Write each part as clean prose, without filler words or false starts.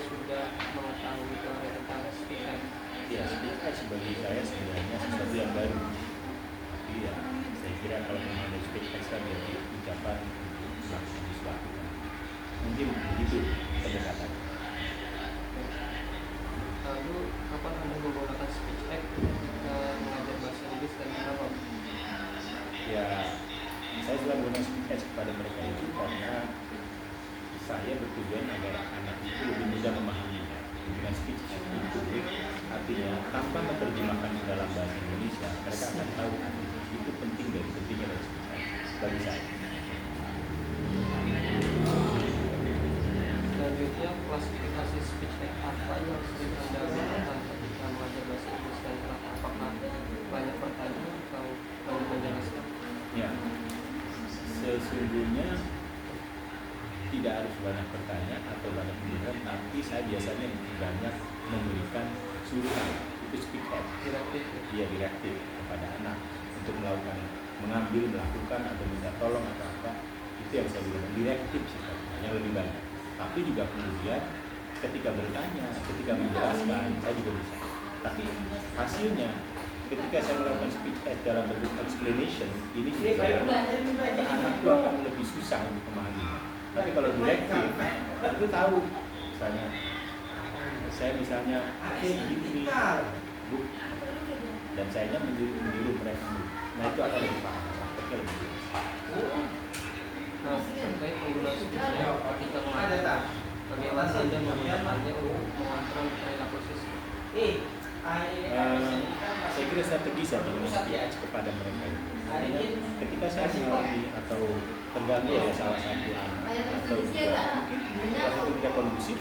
sudah mengetahui teori tentang speech act? Ya, speech act bagi saya sebenarnya sesuatu yang baru. Tapi ya, saya kira kalau memang ada speech act kan jadi ucapan untuk melakukan sesuatu. Mungkin begitu pendekatan. Lalu kapan Anda menggunakan speech act mengajar bahasa Inggris dan kenapa? Ya, saya sudah menggunakan speech act kepada mereka itu karena saya bertujuan agar anak itu lebih mudah memahaminya. Dengan speech act itu artinya tanpa menerjemahkan ke dalam bahasa Indonesia, mereka akan tahu itu pentingnya dari speech act bagi saya. Selanjutnya, klasifikasi speech act apa yang sering Anda gunakan ketika mengajar bahasa Inggris dan kenapa? Apakah banyak pertanyaan atau banyak menjelaskan? Ya, sesungguhnya tidak harus banyak bertanya atau banyak mendengar, tapi saya biasanya banyak memberikan suruhan, itu speech act, direktif kepada anak untuk melakukan, mengambil, melakukan atau minta tolong atau apa, itu yang saya bilang direktif sifatnya, yang lebih banyak. Tapi juga kemudian ketika bertanya, ketika menjelaskan, saya juga bisa. Tapi hasilnya ketika saya melakukan speech act dalam bentuk explanation, ini juga anak itu akan lebih susah untuk memahami. Tapi kalau direktif, itu tahu, misalnya saya gini Bu, dan saya menyuruh mereka Bu. Nah itu akan lebih paham, prakteknya lebih jelas. Nah, terkait penggunaan speech act ketika mengajar, bagaimana Anda menggunakannya untuk mengontrol perilaku siswa? Saya kira strategi saya dengan speech kepada mereka itu. Ketika saya mengalami atau terganggu oleh salah satu anak atau juga mungkin salah satu tidak kondusif,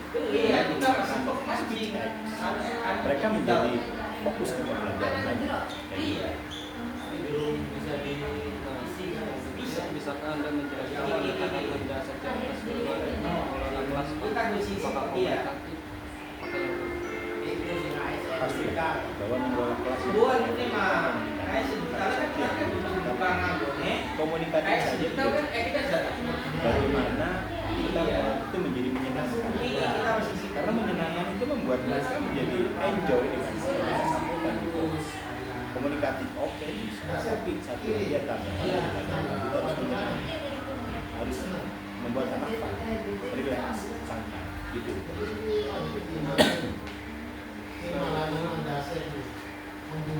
mereka menjadi fokus kepada pelajaran lagi. Bisakah Anda menjelaskan pendekatan berdasar kelas kedua dan pengelola kelas apakah komunikatif? Pasti bahwa mengelola kelas komunikatif saja bagaimana kita itu menjadi menyenangkan, karena menyenangkan itu membuat mereka menjadi enjoy dengan apa yang kita sampaikan gitu. Komunikatif oke, bisa, tapi satu lagi ya kita harus menyenangkan, harus membuat anak relax, santai gitu.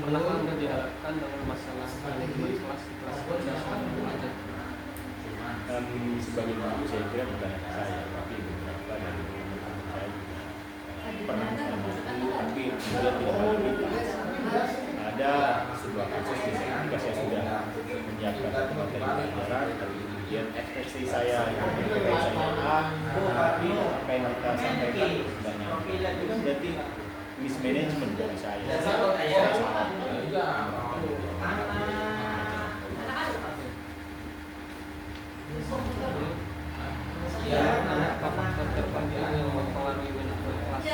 Pernahkah Anda dihadapkan dengan masalah manajemen kelas berdasarkan mengajar? Sebagai guru saya kira bukan saya, tapi beberapa dari teman-teman saya juga pernah mengalami itu, tapi kemudian tidak lanjut. Ada sebuah kasus ketika saya sudah menyiapkan satu materi pelajaran, tapi kemudian ekspektasi saya tapi apa yang kita sampaikan tidak nyampe. Itu kan berarti mismanagement dari saya. Salah. Apakah terpenting yang mempengaruhi manajemen kelas?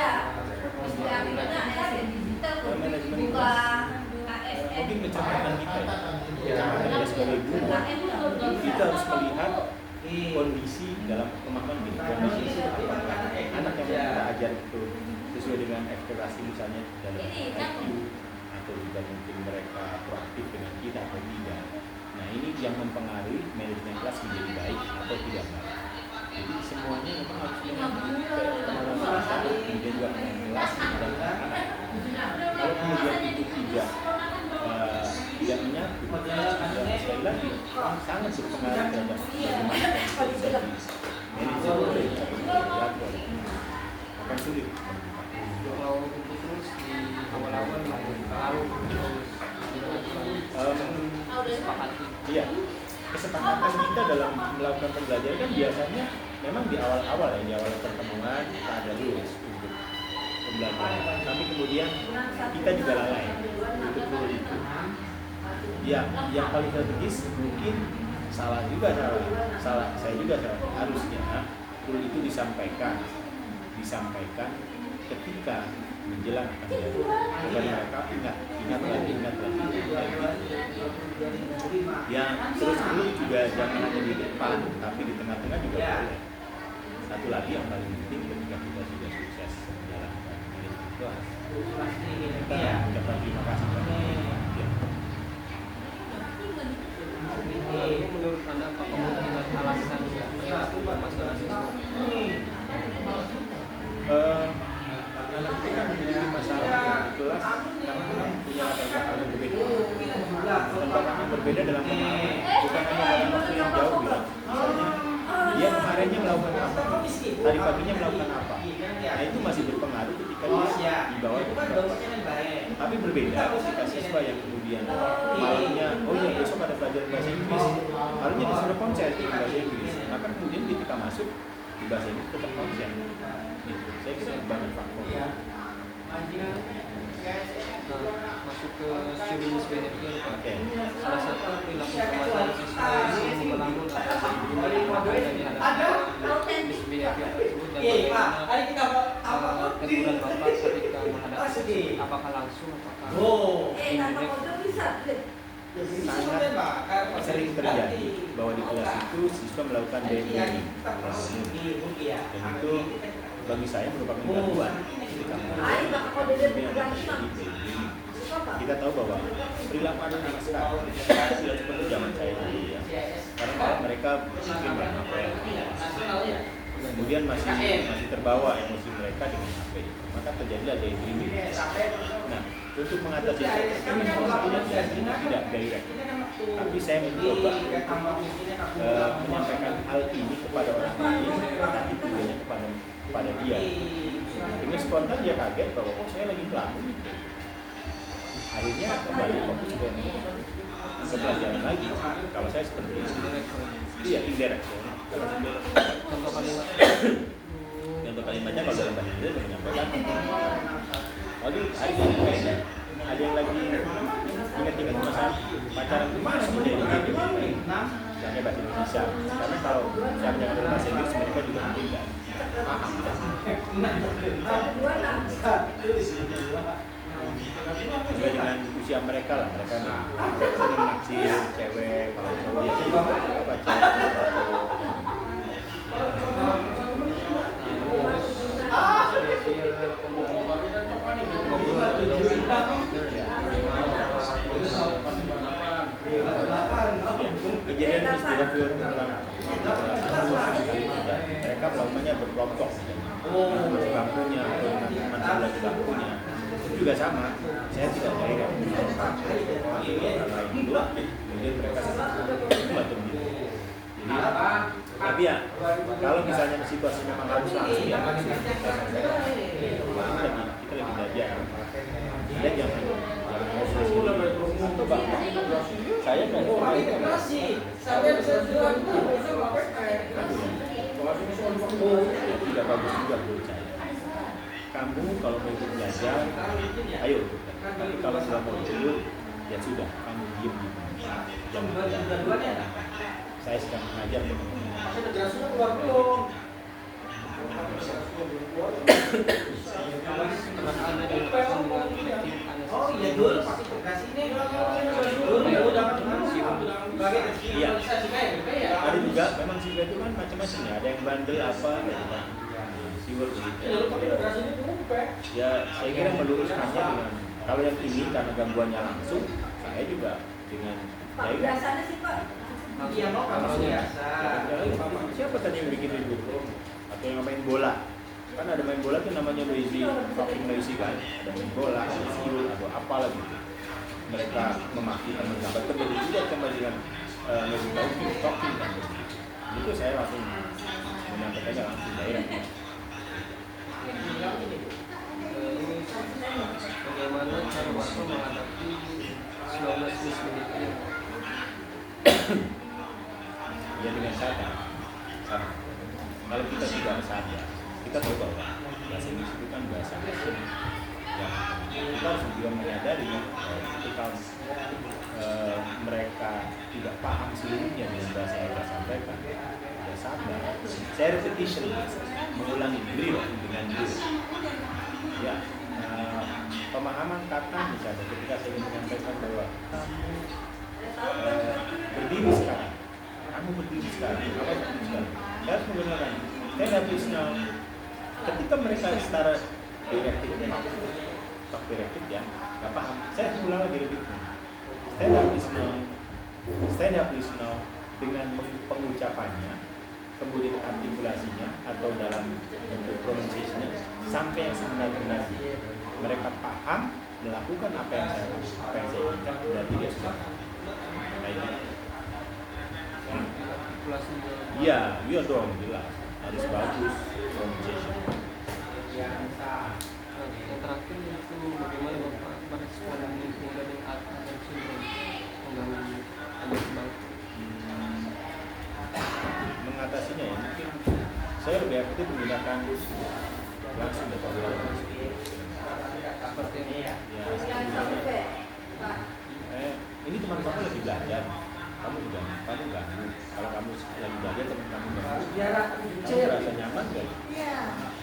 Mungkin mencerminkan kita sebagai guru, kita harus melihat kondisi dalam pemahaman kita. Kondisi itu apakah anak yang kita ajar itu sesuai dengan ekspektasi misalnya dalam IQ atau juga mungkin mereka proaktif dengan kita atau tidak. Nah ini yang mempengaruhi manajemen kelas menjadi baik atau tidak baik. Jadi semuanya memang harus mengatur kemudian juga kelas dan anak. Kalau kemudian itu tidak menyatu, sekali lagi sangat berpengaruh terhadap bagaimana kita bisa manajemen akan sulit. Kalau itu terus di awal-awal lalu sepakati. Iya, kesepakatan kita dalam melakukan pembelajaran kan biasanya memang di awal-awal ya, di awal pertemuan kita ada rules untuk pembelajaran. Tapi kemudian kita juga lalai untuk rule itu. Ya, yang paling strategis mungkin saya juga salah. Harusnya rule itu disampaikan ketika menjelang akan jadi. Agar mereka ingat lagi. Ya, terus dulu juga jangan hanya di depan, tapi di tengah-tengah juga boleh. Satu lagi yang paling penting ketika kita sudah sukses Kita ucapkan terima kasih kepada dia. Lalu menurut Anda apakah mungkin alasan perilaku masalah siswa? Ketika menjadi masalah di kelas karena punya latar belakang yang berbeda. Latar belakang yang berbeda dalam pemahaman, bukan hanya dalam waktu yang jauh gitu. Misalnya dia kemarinnya melakukan apa, tadi paginya melakukan apa. Nah itu masih berpengaruh ketika dia dibawa ke kelas. Tapi berbeda ketika siswa yang kemudian malamnya, oh iya besok ada pelajaran bahasa Inggris, harusnya disuruh konsen di bahasa Inggris. Maka kemudian ketika masuk di bahasa Inggris tetap konsen. Saya kira banyak faktor. Masuk ke student behavior, Pak. Oke. Salah satu perilaku kemasan siswa yang melamun atas tindakan yang dihadapi misbehavior tersebut dan bagaimana teguran Bapak ketika menghadapi tersebut, apakah langsung apakah indirect? Sangat sering terjadi bahwa di kelas itu siswa melakukan bullying dan itu bagi saya merupakan gangguan. Kita tahu bahwa perilaku anak-anak sekarang tidak seperti zaman saya dulu ya. Karena mereka mungkin main HP, kemudian masih terbawa emosi mereka dengan HP, maka terjadilah daydreaming. Nah, untuk mengatasi itu tidak direct, tapi saya mencoba menyampaikan hal ini kepada orang lain, tapi tujuannya kepada dia. Dengan spontan dia kaget bahwa oh saya lagi melamun. Akhirnya kembali fokus ke pelajaran lagi. Kalau saya seperti itu, iya indirect. Contoh kalimatnya kalau dalam bahasa Inggris menyampaikan, lalu ada yang lagi ingat-ingat masa pacaran itu masih menjadi misalnya bahasa Indonesia. Karena kalau saya menjaga dalam bahasa Inggris mereka juga mungkin tidak paham. Juga dengan usia mereka lah, mereka senang naksir cewek, kalau cowok ya juga baca kejadian misbehavior tentang mereka melakukannya berkelompok masuk bangkunya atau mantul di bangkunya itu juga sama. Saya tidak direct masuk orang lain dulu kemudian mereka membantu gitu. Tapi ya kalau misalnya situasi memang harus langsung ya kita lagi belajar dan jangan atau bahkan saya tidak bagus juga menurut saya. Kamu kalau mau ikut belajar, ayo. Tapi kalau sudah mau ikut, ya sudah, kamu diam di mana. Jangan belajar. Saya sedang mengajar teman-teman. Iya. Ada juga memang siswa itu kan macam-macam ya. Ada yang bandel apa, siwal begitu. Ya saya kira meluruskannya dengan kalau yang ini karena gangguannya langsung, saya juga dengan biasanya sih Pak. Siapa tadi yang bikin ribut? Atau yang main bola? Kan ada main bola tuh namanya lazy, fucking lazy kan? Ada main bola, ada siul atau apalah gitu. Mereka memaki teman-teman terjadi juga kembali dengan lazy talking kan? Itu saya langsung menyampaikannya langsung direct. Bagaimana cara Bapak menghadapi slowness misbehavior? Ya dengan sadar. Kalau kita tidak sadar, kita tahu bahwa bahasa Inggris itu kan bahasa asing. Ya, kita harus juga menyadari ketika mereka tidak paham seluruhnya dengan bahasa yang kita sampaikan. Ya sadar. Saya repetition, mengulangi drill dengan drill. Ya, pemahaman kata misalnya ketika saya menyampaikan bahwa berdiri sekarang, kamu berdiri sekarang, apa berdiri sekarang? Saya harus menggunakan stand up is now. Ketika mereka secara direktif talk directive ya nggak paham. Saya ulang lagi lebih. Stand up listener dengan pengucapannya, kemudian artikulasinya atau dalam bentuk pronunciation sampai yang sebenar-benarnya mereka paham melakukan apa yang saya inginkan, berarti dia sudah iya dong, jelas harus bagus pronunciation. Yang terakhir itu bagaimana Bapak merespon mengenai Asperger syndrome mengganggu anak bangsa? Mengatasinya ya mungkin saya lebih aktif menggunakan langsung dapat Seperti ini ya. Ini teman kamu lagi belajar, kamu ganggu. Kalau kamu lagi belajar teman kamu ganggu, kamu merasa nyaman gak? Iya.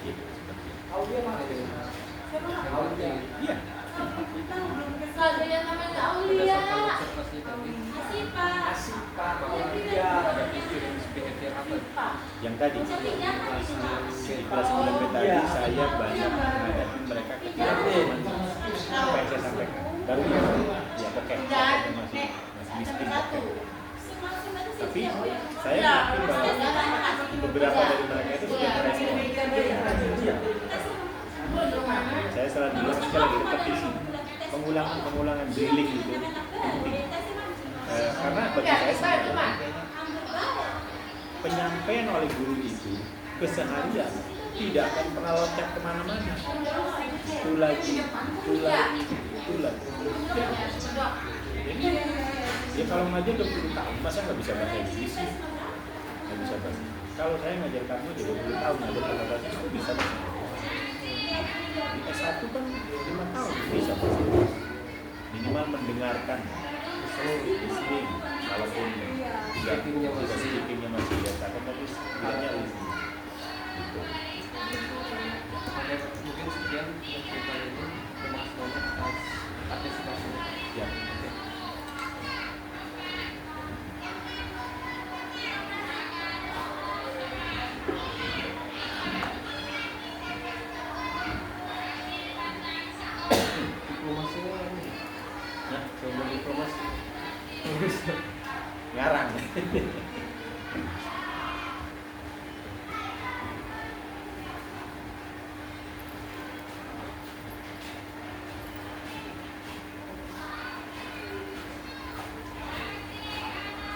Gitu seperti itu. Iya. Ada yang namanya Aulia. Observasi tadi. Asipa. Yang tadi di kelas 9 tadi saya banyak menghadapi mereka ketika apa yang saya sampaikan baru ya oke masih miskin tapi saya yakin bahwa beberapa dari mereka itu sudah merespon. Saya selalu bilang sekali lagi repetisi pengulangan drilling itu penting karena bagi saya penyampaian oleh guru itu keseharian tidak akan pernah loncat kemana-mana. Itu lagi. Jadi, ya kalau ngajar 20 tahun, masa nggak bisa bahasa Inggris sih? Nggak bisa bahasa. Kalau saya ngajar kamu 20 tahun, ngajar bahasa Inggris, bisa bahasa Inggris. Di S1 kan 5 tahun bisa bahasa Inggris. Minimal mendengarkan, listening, walaupun speakingnya masih biasa, tapi setidaknya listening. Gitu. Mungkin sekian yang kita ini. Terima kasih banyak atas partisipasinya. Ya. Diplomasinya ini. Nah, Coba diplomasi. ngarang.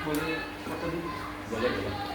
Boleh foto dulu. Boleh.